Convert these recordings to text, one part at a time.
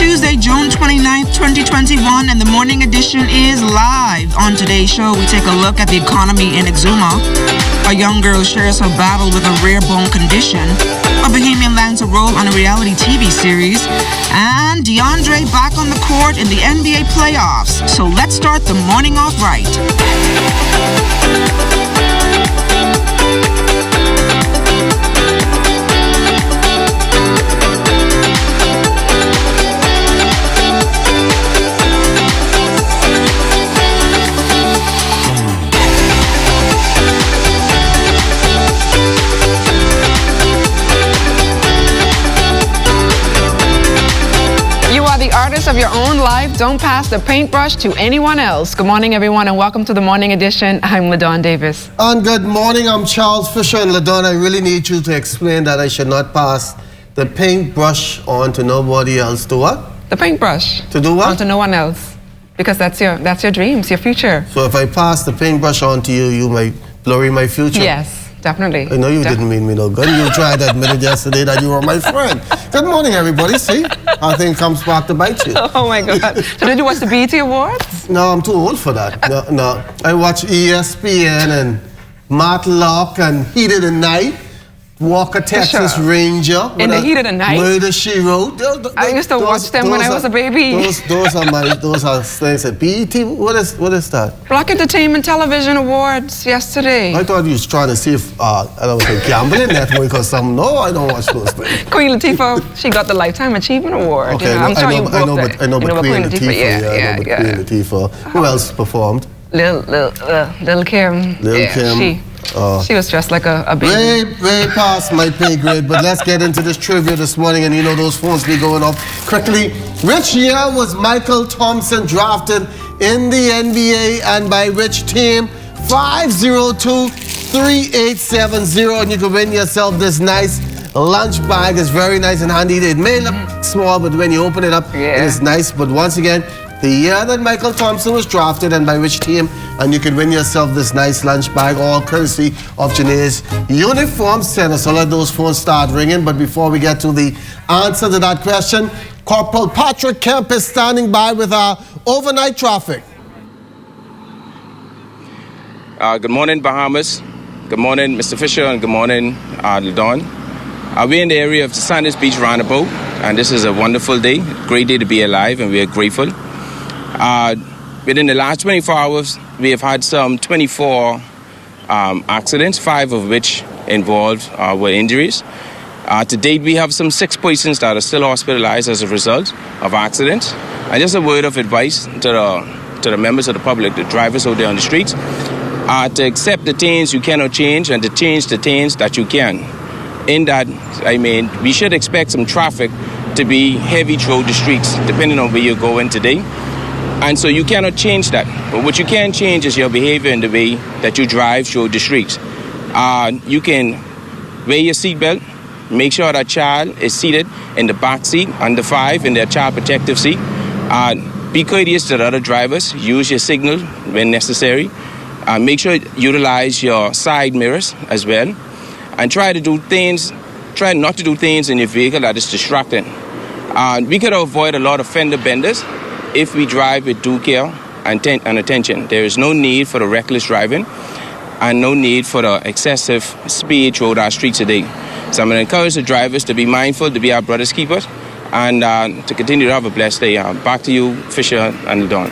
Tuesday, June 29th, 2021, and the morning edition is live. On today's show, we take a look at the economy in Exuma. A young girl shares her battle with a rare bone condition. A Bahamian lands a role on a reality TV series. And DeAndre back on the court in the NBA playoffs. So let's start the morning off right. The artist of your own life. Don't pass the paintbrush to anyone else. Good morning, everyone, and welcome to the morning edition. I'm LaDawn Davis. And good morning, I'm Charles Fisher. And LaDawn, I really need you to explain that I should not pass the paintbrush on to nobody else. To what? The paintbrush. To do what? On to no one else. Because that's your dreams, your future. So if I pass the paintbrush on to you, you might blurry my future? Yes. Definitely. I know you didn't mean me no good. You tried to admit it yesterday that you were my friend. Good morning, everybody. See? Our thing comes back to bite you. Oh, my God. So did you watch the BET Awards? No, I'm too old for that. No. I watch ESPN and Matlock and Heat of the Night, Walker, Texas Ranger. In the Heat of the Night? Murder, She Wrote. I used to watch them when I was a baby. Those are things at BET. What is that? Black Entertainment Television Awards yesterday. I thought you was trying to see if I don't know, gambling network or something. No, I don't watch those things. Queen Latifah, she got the Lifetime Achievement Award. Okay, you know, I'm sure you booked I know, but Queen Latifah. Yeah. Queen Latifah. Who else performed? Lil Kim. Lil Kim. She was dressed like a baby. Way past my pay grade, but let's get into this trivia this morning, and you know those phones be going up quickly. Which year was Michael Thompson drafted in the NBA, and by which team? 502-3870, and you can win yourself this nice lunch bag. It's very nice and handy. It may look small, but when you open it up, it is nice. But once again, the year that Michael Thompson was drafted and by which team, and you can win yourself this nice lunch bag, all courtesy of Janae's Uniform Center. So let those phones start ringing. But before we get to the answer to that question, Corporal Patrick Kemp is standing by with our overnight traffic. Good morning, Bahamas. Good morning, Mr. Fisher, and good morning, LaDawn. We're in the area of Sanders Beach Roundabout, and this is a wonderful day, great day to be alive, and we are grateful. Within the last 24 hours, we have had some 24 accidents, 5 of which involved were injuries. To date, we have some 6 persons that are still hospitalized as a result of accidents. And just a word of advice to the members of the public, the drivers out there on the streets, to accept the things you cannot change and to change the things that you can. In that, I mean, we should expect some traffic to be heavy throughout the streets, depending on where you're going today. And so you cannot change that. But what you can change is your behavior in the way that you drive through the streets. You can wear your seatbelt, make sure that child is seated in the back seat, under 5, in their child protective seat. Be courteous to the other drivers, use your signal when necessary. Make sure you utilize your side mirrors as well. And try not to do things in your vehicle that is distracting. We could avoid a lot of fender benders if we drive with due care and attention. There is no need for the reckless driving and no need for the excessive speed throughout our streets today. So I'm going to encourage the drivers to be mindful, to be our brother's keepers, and to continue to have a blessed day. Back to you, Fisher and LaDawn.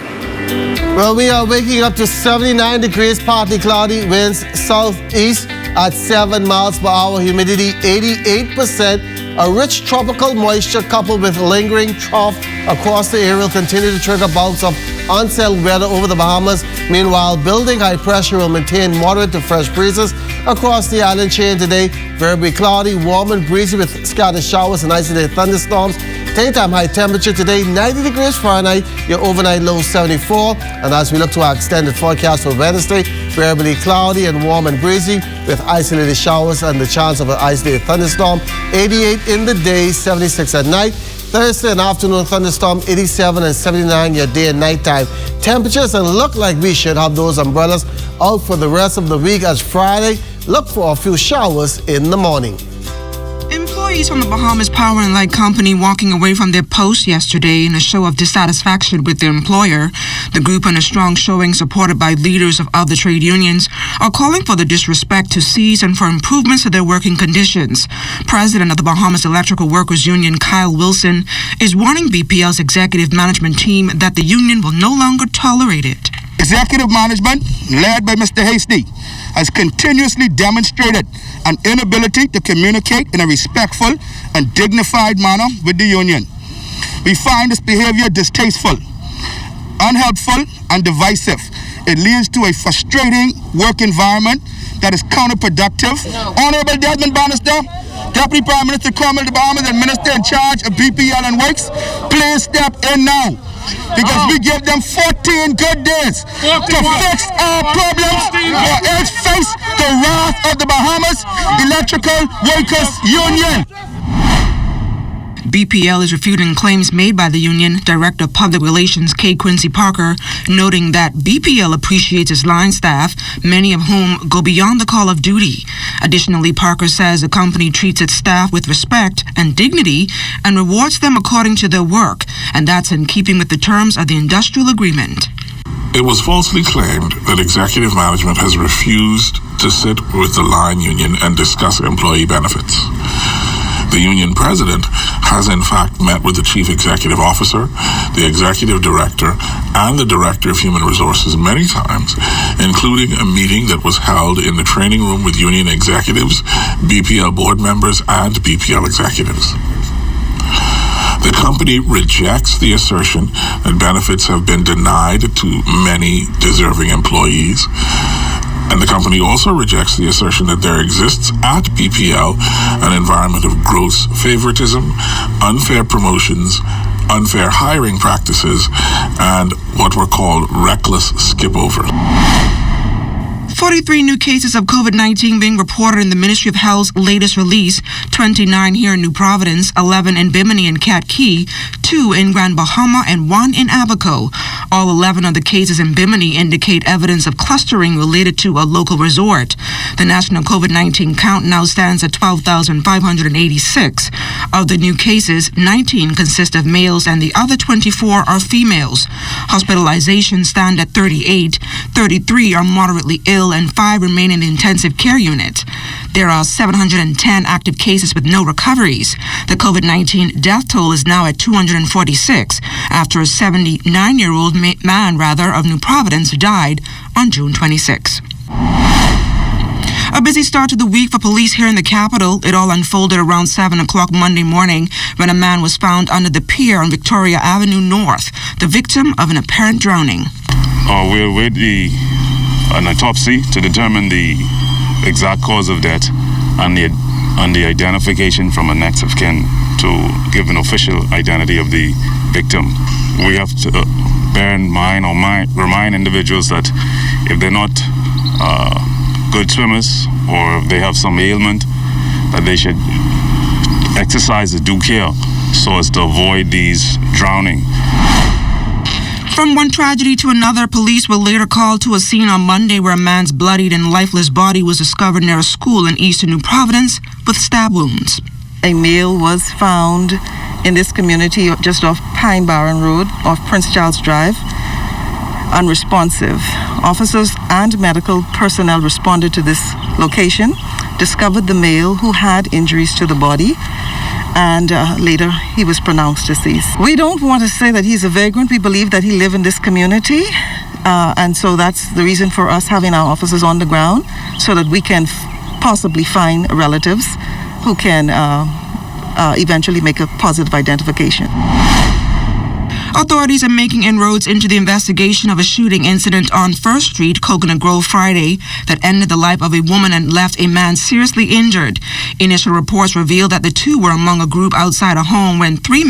Well, we are waking up to 79 degrees, partly cloudy, winds southeast at 7 miles per hour, humidity 88%. A rich tropical moisture coupled with lingering trough across the area will continue to trigger bouts of unsettled weather over the Bahamas. Meanwhile, building high pressure will maintain moderate to fresh breezes across the island chain today. Very cloudy, warm and breezy with scattered showers and isolated thunderstorms. Daytime high temperature today, 90 degrees Fahrenheit, your overnight low 74. And as we look to our extended forecast for Wednesday, variably cloudy and warm and breezy with isolated showers and the chance of an isolated thunderstorm. 88 in the day, 76 at night. Thursday and afternoon thunderstorm, 87 and 79 your day and night time temperatures, and look like we should have those umbrellas out for the rest of the week, as Friday look for a few showers in the morning. Employees from the Bahamas Power and Light Company walking away from their posts yesterday in a show of dissatisfaction with their employer. The group, in a strong showing supported by leaders of other trade unions, are calling for the disrespect to cease and for improvements to their working conditions. President of the Bahamas Electrical Workers Union, Kyle Wilson, is warning BPL's executive management team that the union will no longer tolerate it. Executive management, led by Mr. Hasty, has continuously demonstrated an inability to communicate in a respectful and dignified manner with the union. We find this behavior distasteful, unhelpful, and divisive. It leads to a frustrating work environment that is counterproductive. Honorable Desmond Bannister, Deputy Prime Minister Cromwell of the Bahamas and Minister in charge of BPL and Works, please step in now. Because we give them 14 good days to fix our problems or else face the wrath of the Bahamas Electrical Workers Union. BPL is refuting claims made by the union. Director of Public Relations K. Quincy Parker, noting that BPL appreciates its line staff, many of whom go beyond the call of duty. Additionally, Parker says the company treats its staff with respect and dignity and rewards them according to their work, and that's in keeping with the terms of the industrial agreement. It was falsely claimed that executive management has refused to sit with the line union and discuss employee benefits. The union president has in fact met with the chief executive officer, the executive director, and the director of human resources many times, including a meeting that was held in the training room with union executives, BPL board members, and BPL executives. The company rejects the assertion that benefits have been denied to many deserving employees. And the company also rejects the assertion that there exists at BPL an environment of gross favoritism, unfair promotions, unfair hiring practices, and what were called reckless skip-over. 43 new cases of COVID-19 being reported in the Ministry of Health's latest release, 29 here in New Providence, 11 in Bimini and Cat Key, 2 in Grand Bahama, and 1 in Abaco. All 11 of the cases in Bimini indicate evidence of clustering related to a local resort. The national COVID-19 count now stands at 12,586. Of the new cases, 19 consist of males and the other 24 are females. Hospitalizations stand at 38, 33 are moderately ill, and 5 remain in the intensive care unit. There are 710 active cases with no recoveries. The COVID-19 death toll is now at 246 after a 79-year-old man of New Providence died on June 26. A busy start to the week for police here in the capital. It all unfolded around 7 o'clock Monday morning when a man was found under the pier on Victoria Avenue North, the victim of an apparent drowning. We're with an autopsy to determine the exact cause of death and the identification from a next of kin to give an official identity of the victim. We have to bear in mind or remind individuals that if they're not good swimmers or if they have some ailment, that they should exercise due care so as to avoid these drowning. From one tragedy to another, police were later called to a scene on Monday where a man's bloodied and lifeless body was discovered near a school in eastern New Providence with stab wounds. A male was found in this community just off Pine Barren Road, off Prince Charles Drive, unresponsive. Officers and medical personnel responded to this location, discovered the male who had injuries to the body, and later he was pronounced deceased. We don't want to say that he's a vagrant. We believe that he lives in this community, and so that's the reason for us having our officers on the ground so that we can possibly find relatives who can eventually make a positive identification. Authorities are making inroads into the investigation of a shooting incident on First Street, Coconut Grove, Friday that ended the life of a woman and left a man seriously injured. Initial reports revealed that the two were among a group outside a home when three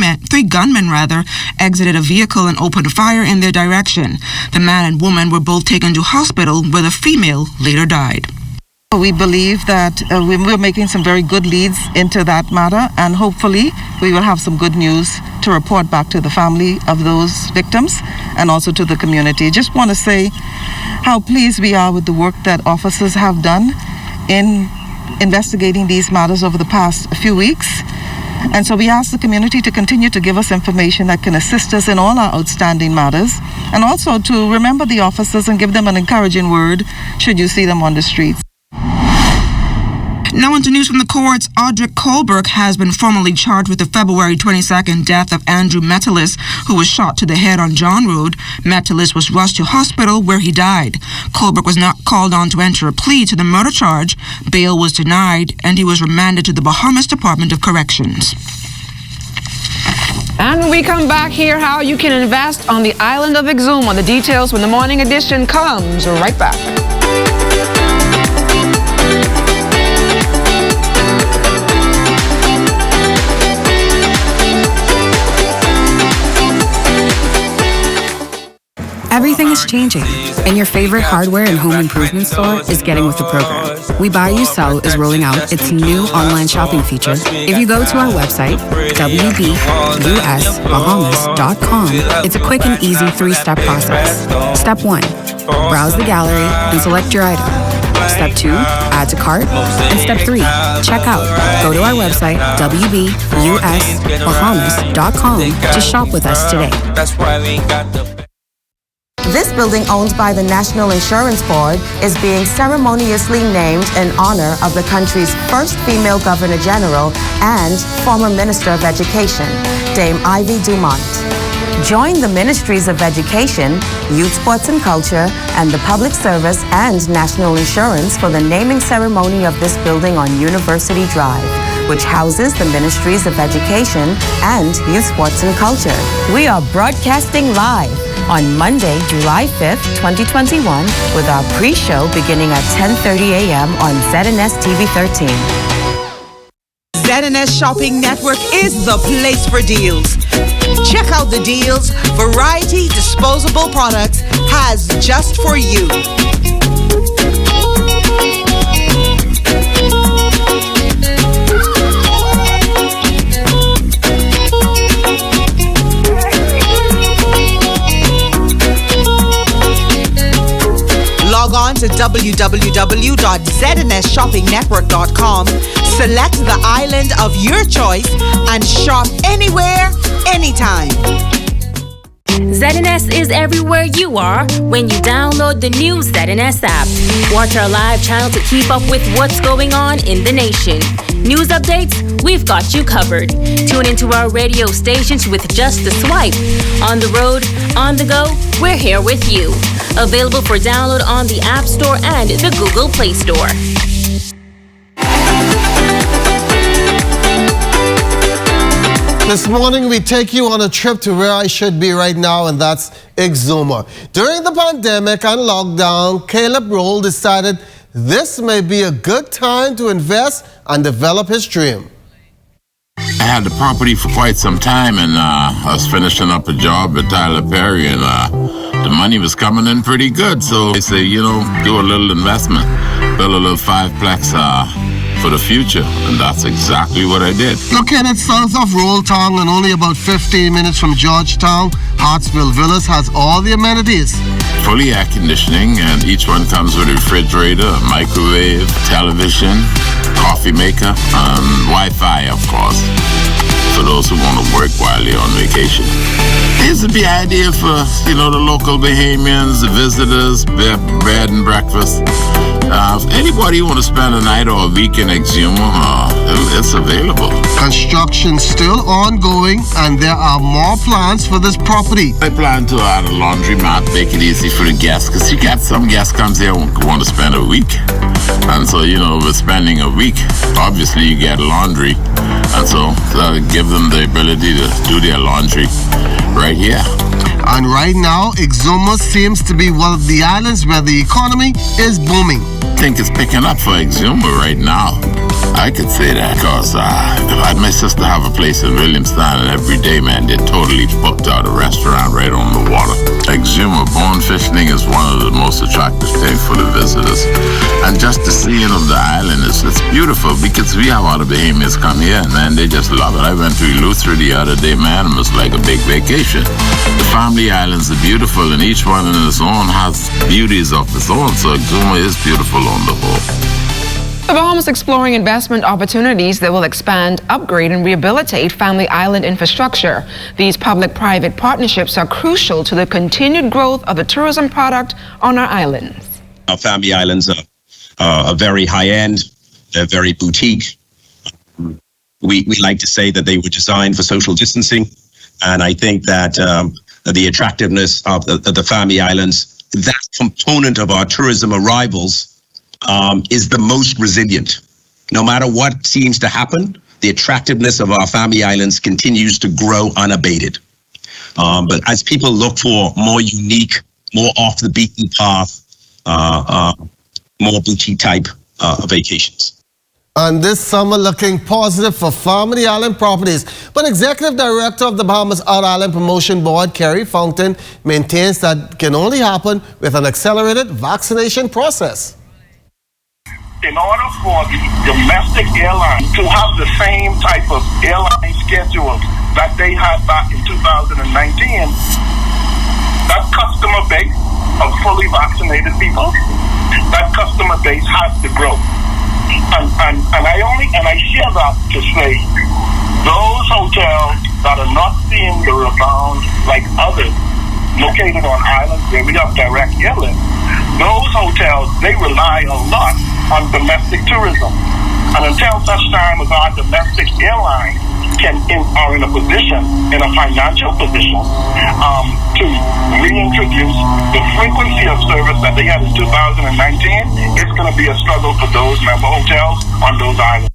gunmen exited a vehicle and opened fire in their direction. The man and woman were both taken to hospital where the female later died. We believe that we're making some very good leads into that matter, and hopefully we will have some good news to report back to the family of those victims and also to the community. Just want to say how pleased we are with the work that officers have done in investigating these matters over the past few weeks. And so we ask the community to continue to give us information that can assist us in all our outstanding matters, and also to remember the officers and give them an encouraging word should you see them on the streets. Now into news from the courts, Audric Colbert has been formally charged with the February 22nd death of Andrew Metellus, who was shot to the head on John Road. Metellus was rushed to hospital where he died. Colbert was not called on to enter a plea to the murder charge. Bail was denied, and he was remanded to the Bahamas Department of Corrections. And when we come back here, how you can invest on the island of Exuma. The details when the morning edition comes right back. Everything is changing, and your favorite hardware and home improvement store is getting with the program. We Buy You Sell is rolling out its new online shopping feature. If you go to our website, wbusbahamas.com, it's a quick and easy 3-step process. Step 1, browse the gallery and select your item. Step 2, add to cart. And Step 3, check out. Go to our website, wbusbahamas.com, to shop with us today. This building, owned by the National Insurance Board, is being ceremoniously named in honor of the country's first female Governor General and former Minister of Education, Dame Ivy Dumont. Join the Ministries of Education, Youth, Sports and Culture, and the Public Service and National Insurance for the naming ceremony of this building on University Drive, which houses the Ministries of Education and Youth, Sports and Culture. We are broadcasting live on Monday, July 5th, 2021, with our pre-show beginning at 10:30 a.m. on ZNS TV 13. ZNS Shopping Network is the place for deals. Check out the deals Variety Disposable Products has just for you. Log on to www.znsshoppingnetwork.com, select the island of your choice, and shop anywhere, anytime. ZNS is everywhere you are when you download the new ZNS app. Watch our live channel to keep up with what's going on in the nation. News updates, we've got you covered. Tune into our radio stations with just a swipe. On the road, on the go, we're here with you. Available for download on the App Store and the Google Play Store. This morning, we take you on a trip to where I should be right now, and that's Exuma. During the pandemic and lockdown, Caleb Roll decided this may be a good time to invest and develop his dream. I had the property for quite some time, and I was finishing up a job at Tyler Perry, and the money was coming in pretty good. So I say, do a little investment, build a little 5-plex for the future, and that's exactly what I did. Located south of Roll Town and only about 15 minutes from Georgetown, Hartsville Villas has all the amenities. Fully air conditioning, and each one comes with a refrigerator, a microwave, television, coffee maker, and Wi-Fi, of course, for those who want to work while they're on vacation. This would be ideal for, the local Bahamians, the visitors, bed and breakfast. Anybody who want to spend a night or a week in Exuma, it's available. Construction still ongoing, and there are more plans for this property. I plan to add a laundromat, make it easy for the guests, because you got some guests comes here who want to spend a week. And so, with spending a week, obviously you get laundry. And so give them the ability to do their laundry right here. And right now, Exuma seems to be one of the islands where the economy is booming. I think it's picking up for Exuma right now. I could say that because my sister have a place in Williamstown, and every day, man, they're totally booked out a restaurant right on the water. Exuma, bone fishing is one of the most attractive things for the visitors. And just the seeing of the island it's beautiful, because we have other Bahamians come here, and man, they just love it. I went to Eleuthera the other day, man, it was like a big vacation. The family islands are beautiful, and each one in its own has beauties of its own, so Exuma is beautiful on the whole. The Bahamas exploring investment opportunities that will expand, upgrade, and rehabilitate Family Island infrastructure. These public-private partnerships are crucial to the continued growth of the tourism product on our islands. Our Family Islands are very high-end, they're very boutique. We like to say that they were designed for social distancing, and I think that the attractiveness of the Family Islands, that component of our tourism arrivals, is the most resilient. No matter what seems to happen, the attractiveness of our Family Islands continues to grow unabated. But as people look for more unique, more off the beaten path, more boutique type vacations. And this summer looking positive for Family Island properties. But Executive Director of the Bahamas Outer Island Promotion Board, Kerry Fountain, maintains that can only happen with an accelerated vaccination process. In order for the domestic airline to have the same type of airline schedule that they had back in 2019, that customer base of fully vaccinated people, that customer base has to grow. And I share that to say those hotels that are not seeing the rebound like others located on islands where we have direct airlift, those hotels, they rely a lot on domestic tourism. And until such time as our domestic airlines are in a position, in a financial position, to reintroduce the frequency of service that they had in 2019, it's going to be a struggle for those member hotels on those islands.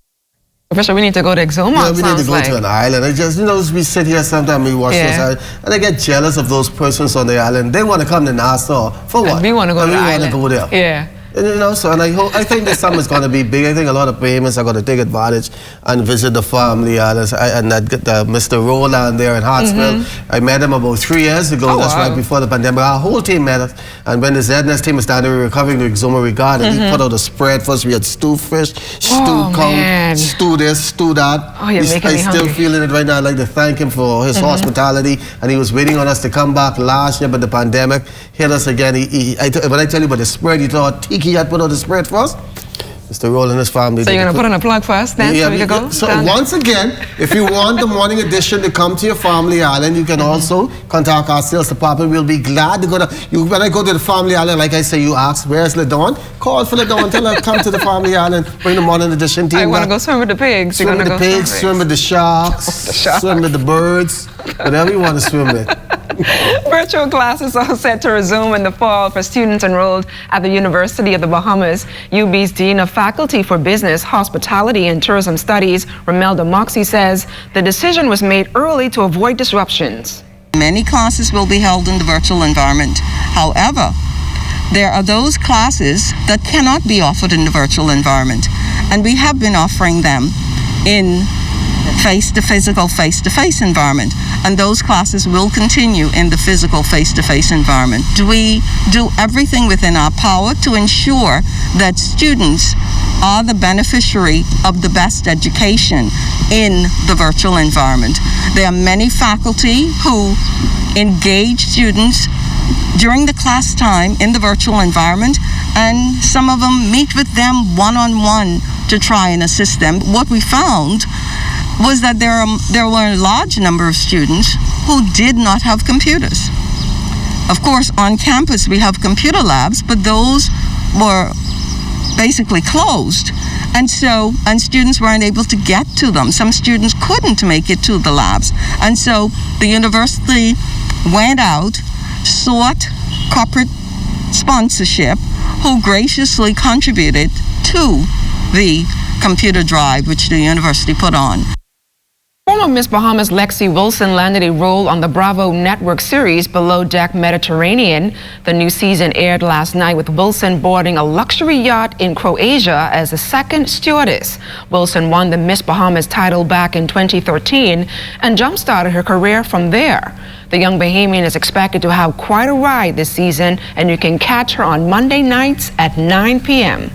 Professor, we need to go to Exuma. Yeah, we need to go to an island. I just, we sit here sometimes, we watch those islands, and I get jealous of those persons on the island. They want to come to Nassau. For what? And we want to go to the island. We want to go there. Yeah. And, so, and I think this summer is going to be big. I think a lot of payments are going to take advantage and visit the Family Islands. And Mr. Roland there in Hartsville, I met him about 3 years ago. That's right before the pandemic. Our whole team met us. And when the ZNS team was down there, we were covering the Exuma Regatta. He put out a spread for us. We had stew fish, stew cow, stew this, stew that. Oh, you're making me still hungry. feeling it right now. I'd like to thank him for his hospitality. And he was waiting on us to come back last year, but the pandemic hit us again. When I tell you about the spread, he thought Tiki had put out the spread for us. Mr. Roland and his family. So you're going to put on a plug for us then, so we can go? So once again, if you want the Morning Edition to come to your Family Island, you can also contact our sales department. We'll be glad to go to, when I go to the Family Island, like I say, you ask, where's LaDawn? Call for LaDawn, tell her, come to the Family Island, bring the Morning Edition team. I want to go swim with the pigs. Swim with the pigs, swim with the sharks, swim with the birds, whatever you want to swim with. Virtual classes are set to resume in the fall for students enrolled at the University of the Bahamas. UB's Dean of Faculty for Business, Hospitality and Tourism Studies, Romelda Moxie, says the decision was made early to avoid disruptions. Many classes will be held in the virtual environment. However, there are those classes that cannot be offered in the virtual environment, and we have been offering them in physical face-to-face environment, and those classes will continue in the physical face-to-face environment. We do everything within our power to ensure that students are the beneficiary of the best education in the virtual environment. There are many faculty who engage students during the class time in the virtual environment, and some of them meet with them one-on-one to try and assist them. What we found was that there were a large number of students who did not have computers. Of course, on campus we have computer labs, but those were basically closed, and students weren't able to get to them. Some students couldn't make it to the labs, and so the university went out, sought corporate sponsorship, who graciously contributed to the computer drive which the university put on. Former Miss Bahamas Lexi Wilson landed a role on the Bravo Network series Below Deck Mediterranean. The new season aired last night with Wilson boarding a luxury yacht in Croatia as the second stewardess. Wilson won the Miss Bahamas title back in 2013 and jump-started her career from there. The young Bahamian is expected to have quite a ride this season, and you can catch her on Monday nights at 9 p.m.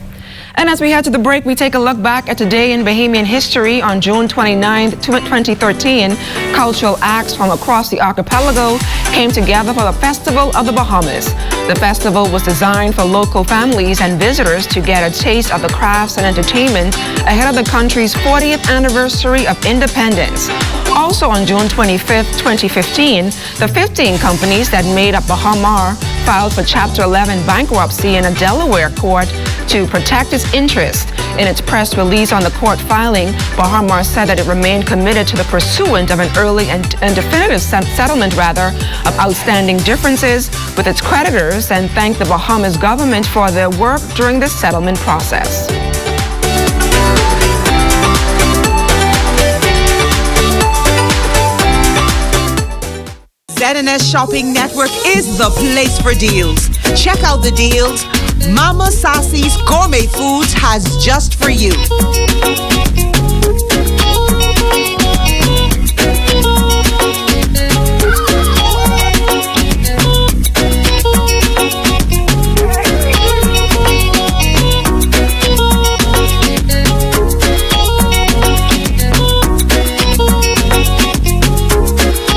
And as we head to the break, we take a look back at today in Bahamian history. On June 29, 2013, cultural acts from across the archipelago came together for the Festival of the Bahamas. The festival was designed for local families and visitors to get a taste of the crafts and entertainment ahead of the country's 40th anniversary of independence. Also on June 25, 2015, the 15 companies that made up Bahamar filed for Chapter 11 bankruptcy in a Delaware court to protect its interest. In its press release on the court filing, Bahamar said that it remained committed to the pursuit of an early and definitive settlement of outstanding differences with its creditors and thanked the Bahamas government for their work during the settlement process. ZNS Shopping Network is the place for deals. Check out the deals Mama Sassy's Gourmet Foods has just for you.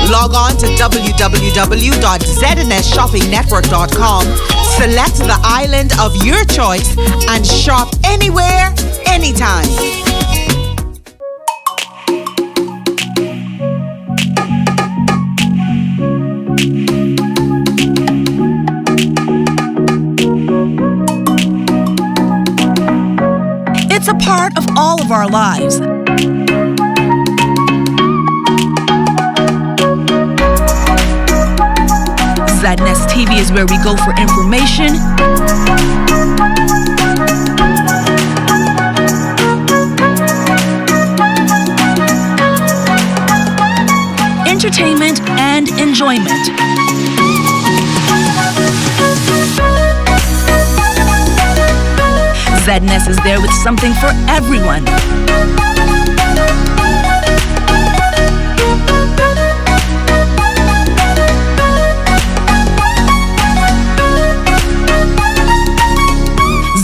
Log on to www.znsshoppingnetwork.com, select the island of your choice, and shop anywhere, anytime. It's a part of all of our lives. ZNS TV is where we go for information, entertainment, and enjoyment. ZNS is there with something for everyone.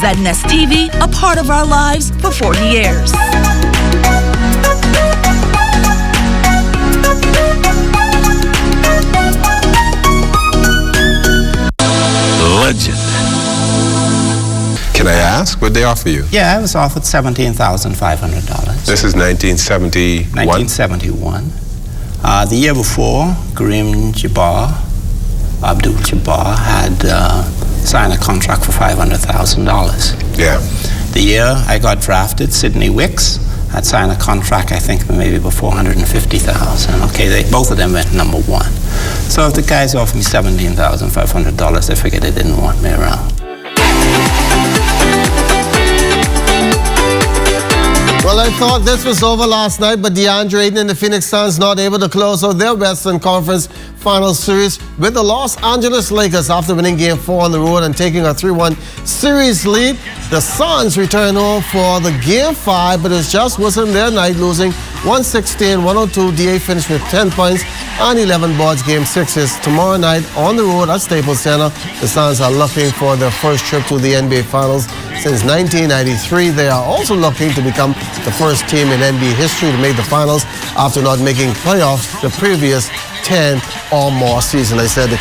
ZNS TV, a part of our lives for 40 years. Legend. Can I ask what they offer you? Yeah, I was offered $17,500. This is 1971? 1971. The year before, Kareem Abdul-Jabbar had signed a contract for $500,000. Yeah. The year I got drafted, Sidney Wicks had signed a contract, I think maybe for $450,000. Okay, both of them went number one. So if the guys offered me $17,500, I figured they didn't want me around. Well, I thought this was over last night, but DeAndre Ayton and the Phoenix Suns not able to close out their Western Conference Finals series with the Los Angeles Lakers after winning Game 4 on the road and taking a 3-1 series lead. The Suns returned home for the Game 5, but it just wasn't their night, losing 116-102. DA finished with 10 points and 11 boards. Game 6 is tomorrow night on the road at Staples Center. The Suns are looking for their first trip to the NBA Finals since 1993. They are also looking to become the first team in NBA history to make the finals after not making playoffs the previous 10 or more seasons. I said the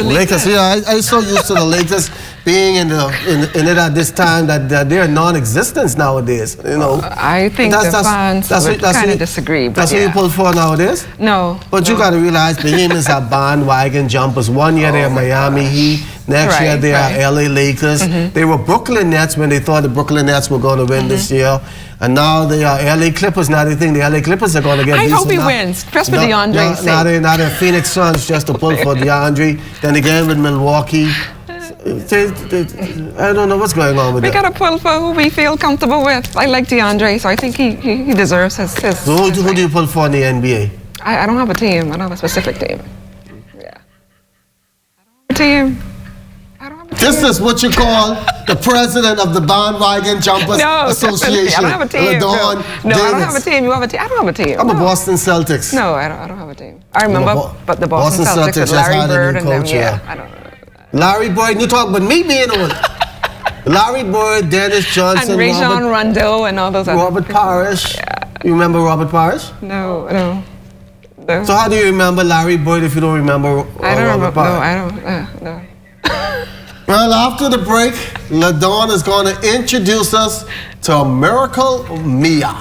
Lakers. Yeah, I so used to the Lakers being in it at this time that they're non-existent nowadays. You know, I think the fans would kind of disagree. But that's what you pull for nowadays. No. But you got to realize Bahamians are bandwagon jumpers. One year they're Miami Heat. Next year they are LA Lakers. They were Brooklyn Nets when they thought the Brooklyn Nets were going to win this year. And now they are LA Clippers. Now they think the LA Clippers are going to get I hope he wins. Just for DeAndre's sake. Now they're Phoenix Suns just to pull for DeAndre. Then again with Milwaukee. I don't know what's going on with We got to pull for who we feel comfortable with. I like DeAndre, so I think he deserves his So who do you pull for in the NBA? I don't have a team. I don't have a specific team. Yeah. I don't have a team. This is what you call the president of the Bandwagon Jumpers Association. I don't have a team. No, I don't have a team. You have a team. I don't have a team. I'm a Boston Celtics. No, I don't have a team. I remember, but the Boston Celtics with Larry Bird and them. Yeah, I don't know. Larry Bird, you talk about me being old. Larry Boyd, Dennis Johnson, and Rajon Rondo, and all those other Robert Parrish. Yeah. You remember Robert Parrish? No. So how do you remember Larry Boyd if you don't remember Robert Parrish? No, I don't. No. Well, after the break, LaDawn is going to introduce us to Miracle Mia.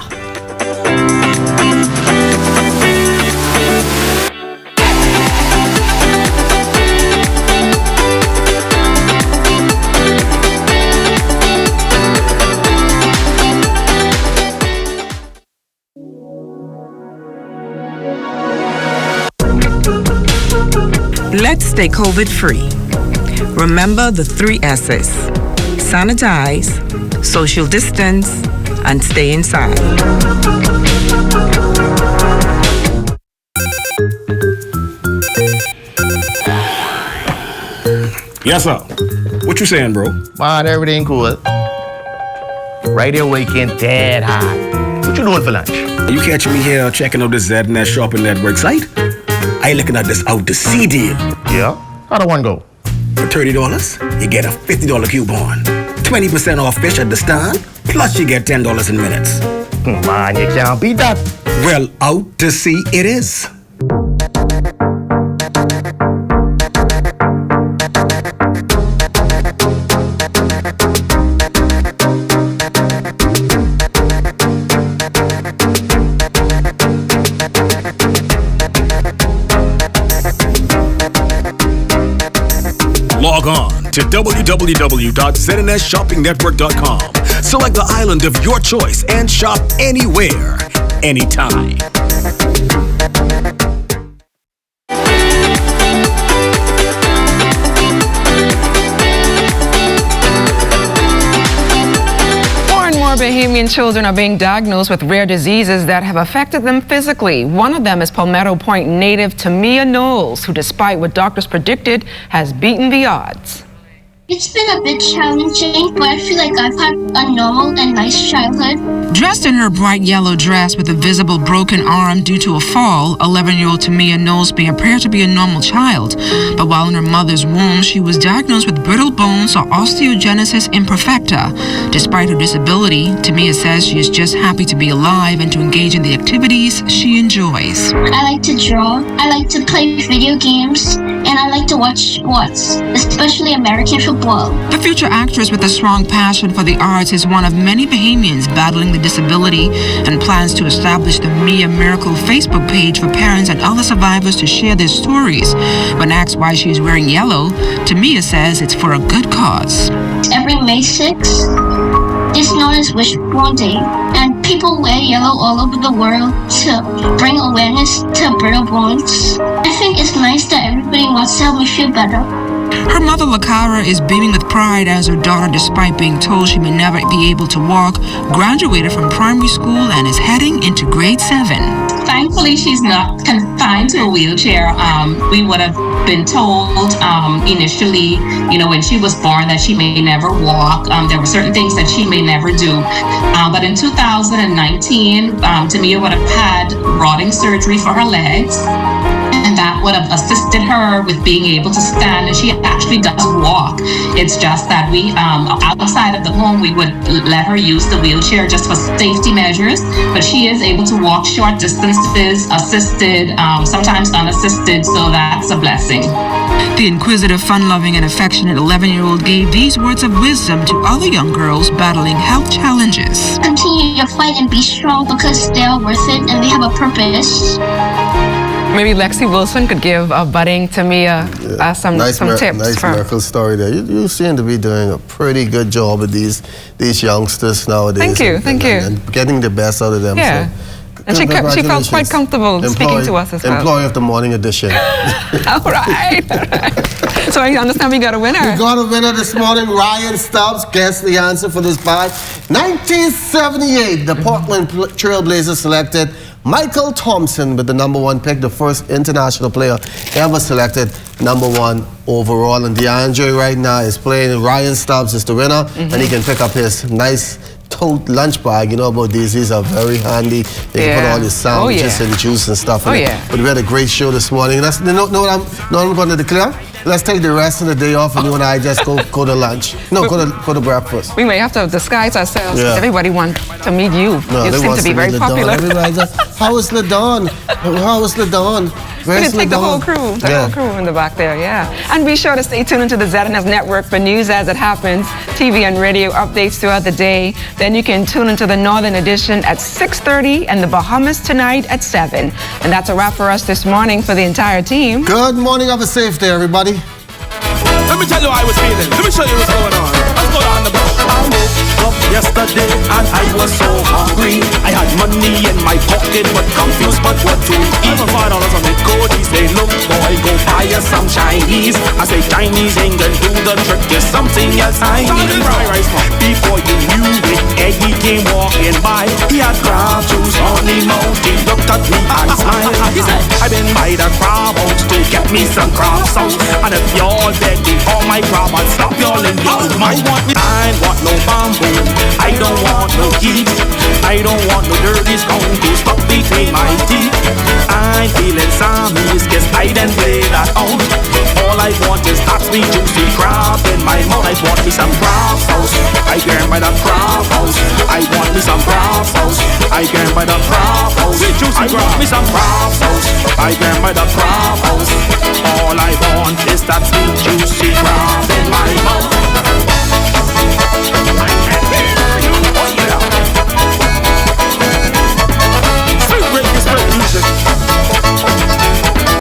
Let's stay COVID-free. Remember the 3 S's. Sanitize, social distance, and stay inside. Yes, sir. What you saying, bro? Man, everything cool. Radio weekend dead hot. What you doing for lunch? You catching me here checking out this ZNS Shopping Network site? I looking at this out to sea deal. Yeah? How do one go? For $30, you get a $50 coupon. 20% off fish at the stand, plus you get $10 in minutes. Man, you can't beat that. Well, out to sea it is. Log on to www.znsshoppingnetwork.com. Select the island of your choice and shop anywhere, anytime. More Bahamian children are being diagnosed with rare diseases that have affected them physically. One of them is Palmetto Point native Tamia Knowles, who, despite what doctors predicted, has beaten the odds. It's been a bit challenging, but I feel like I've had a normal and nice childhood. Dressed in her bright yellow dress with a visible broken arm due to a fall, 11-year-old Tamia Knowles may appear to be a normal child. But while in her mother's womb, she was diagnosed with brittle bones or osteogenesis imperfecta. Despite her disability, Tamia says she is just happy to be alive and to engage in the activities she enjoys. I like to draw, I like to play video games, and I like to watch sports, especially American football. The future actress with a strong passion for the arts is one of many Bahamians battling the disability and plans to establish the Mia Miracle Facebook page for parents and other survivors to share their stories. When asked why she is wearing yellow, Tamia says it's for a good cause. Every May 6th is known as Wishbone Day, and people wear yellow all over the world to bring awareness to brittle bones. I think it's nice that everybody wants to help me feel better. Her mother, Lakara, is beaming with pride as her daughter, despite being told she may never be able to walk, graduated from primary school and is heading into grade 7. Thankfully, she's not confined to a wheelchair. We would have been told initially, when she was born that she may never walk. There were certain things that she may never do. But in 2019, Tamia would have had rotting surgery for her legs. And that would have assisted her with being able to stand, and she actually does walk. It's just that we, outside of the home, we would let her use the wheelchair just for safety measures, but she is able to walk short distances, assisted, sometimes unassisted, so that's a blessing. The inquisitive, fun-loving, and affectionate 11-year-old gave these words of wisdom to other young girls battling health challenges. Continue your fight and be strong because they are worth it and they have a purpose. Maybe Lexi Wilson could give a budding Tamia some tips. Nice miracle story there. You seem to be doing a pretty good job with these youngsters nowadays. Thank you. And getting the best out of them. Yeah. So, and she felt quite comfortable speaking to us as well. Employee of the morning edition. All right. So I understand we got a winner. We got a winner this morning. Ryan Stubbs guessed the answer for this prize. 1978, the Portland Trailblazers selected Michael Thompson with the #1 pick, the first international player ever selected #1 overall. And DeAndre right now is playing. Ryan Stubbs is the winner, and he can pick up his nice tote lunch bag. You know about these are very handy. They can put all your sandwiches and juice and stuff in it. But we had a great show this morning. And that's, what I'm going to declare? let's take the rest of the day off and you and I just go to lunch. No, go to breakfast. We may have to disguise ourselves. Yeah. Everybody wants to meet you. No, You they seem want to be very meet popular. LaDawn. Everybody just, how is LaDawn? How is LaDawn? We're Where's going to take the LaDawn? whole crew, the whole crew in the back there, yeah. And be sure to stay tuned into the ZNS Network for news as it happens, TV and radio updates throughout the day. Then you can tune into the Northern Edition at 6:30 and the Bahamas tonight at 7. And that's a wrap for us this morning for the entire team. Good morning. Have a safe day, everybody. Let me tell you how I was feeling. Let me show you what's going on. Let's go down the bush. I woke up yesterday and I was so hungry. I had money in my pocket but confused but what to eat. I'm $5 on the code. He say, look boy, go buy us some Chinese. I say Chinese ain't gonna do the trick. There's something else I need. Before you knew it, Eggy came walking by. He had crab juice on the mouth. He looked at me and smiled. He said, I've been by the crab house to get me some crab sauce. And if you're dead, all my crab and stop y'all in your mouth. I want no bamboo. I don't want no heat. I don't want no dirty scone to stuck between my teeth. I'm feeling Sammy's kiss. I didn't play that out. All I want is that sweet juicy crab in my mouth. I want me some crab sauce. I can buy the crab house. I want me some crab sauce. I can buy the crab house. I want me some crab sauce. I can buy the crab house.